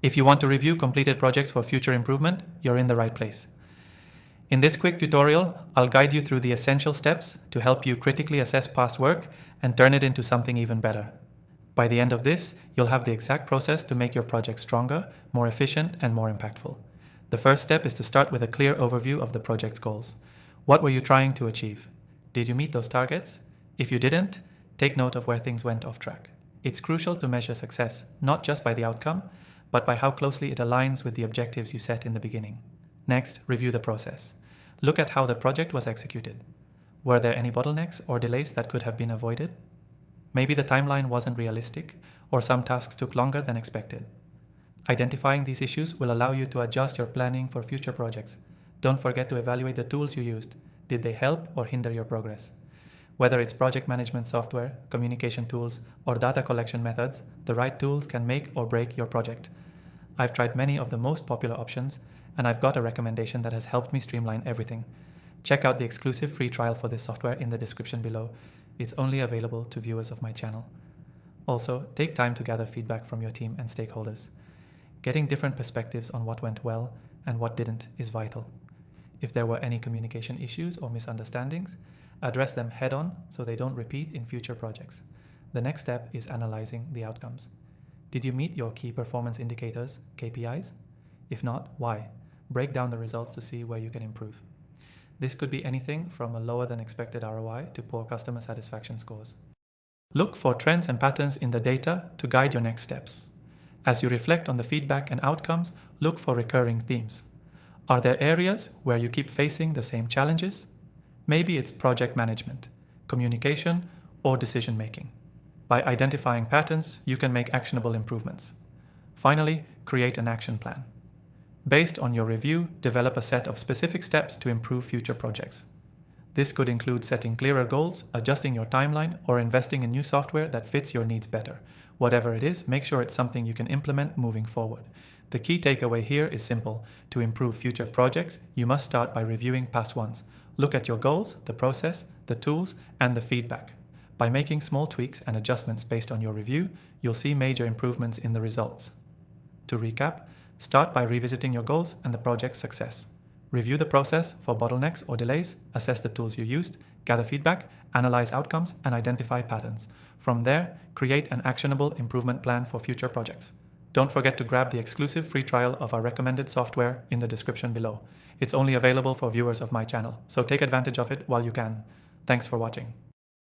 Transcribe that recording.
If you want to review completed projects for future improvement, you're in the right place. In this quick tutorial, I'll guide you through the essential steps to help you critically assess past work and turn it into something even better. By the end of this, you'll have the exact process to make your project stronger, more efficient, and more impactful. The first step is to start with a clear overview of the project's goals. What were you trying to achieve? Did you meet those targets? If you didn't, take note of where things went off track. It's crucial to measure success, not just by the outcome, but by how closely it aligns with the objectives you set in the beginning. Next, review the process. Look at how the project was executed. Were there any bottlenecks or delays that could have been avoided? Maybe the timeline wasn't realistic, or some tasks took longer than expected. Identifying these issues will allow you to adjust your planning for future projects. Don't forget to evaluate the tools you used. Did they help or hinder your progress? Whether it's project management software, communication tools, or data collection methods, the right tools can make or break your project. I've tried many of the most popular options, and I've got a recommendation that has helped me streamline everything. Check out the exclusive free trial for this software in the description below. It's only available to viewers of my channel. Also, take time to gather feedback from your team and stakeholders. Getting different perspectives on what went well and what didn't is vital. If there were any communication issues or misunderstandings, address them head-on so they don't repeat in future projects. The next step is analyzing the outcomes. Did you meet your key performance indicators, KPIs? If not, why? Break down the results to see where you can improve. This could be anything from a lower than expected ROI to poor customer satisfaction scores. Look for trends and patterns in the data to guide your next steps. As you reflect on the feedback and outcomes, look for recurring themes. Are there areas where you keep facing the same challenges? Maybe it's project management, communication, or decision making. By identifying patterns, you can make actionable improvements. Finally, create an action plan. Based on your review, develop a set of specific steps to improve future projects. This could include setting clearer goals, adjusting your timeline, or investing in new software that fits your needs better. Whatever it is, make sure it's something you can implement moving forward. The key takeaway here is simple. To improve future projects, you must start by reviewing past ones. Look at your goals, the process, the tools, and the feedback. By making small tweaks and adjustments based on your review, you'll see major improvements in the results. To recap, start by revisiting your goals and the project's success. Review the process for bottlenecks or delays, assess the tools you used, gather feedback, analyze outcomes, and identify patterns. From there, create an actionable improvement plan for future projects. Don't forget to grab the exclusive free trial of our recommended software in the description below. It's only available for viewers of my channel, so take advantage of it while you can. Thanks for watching.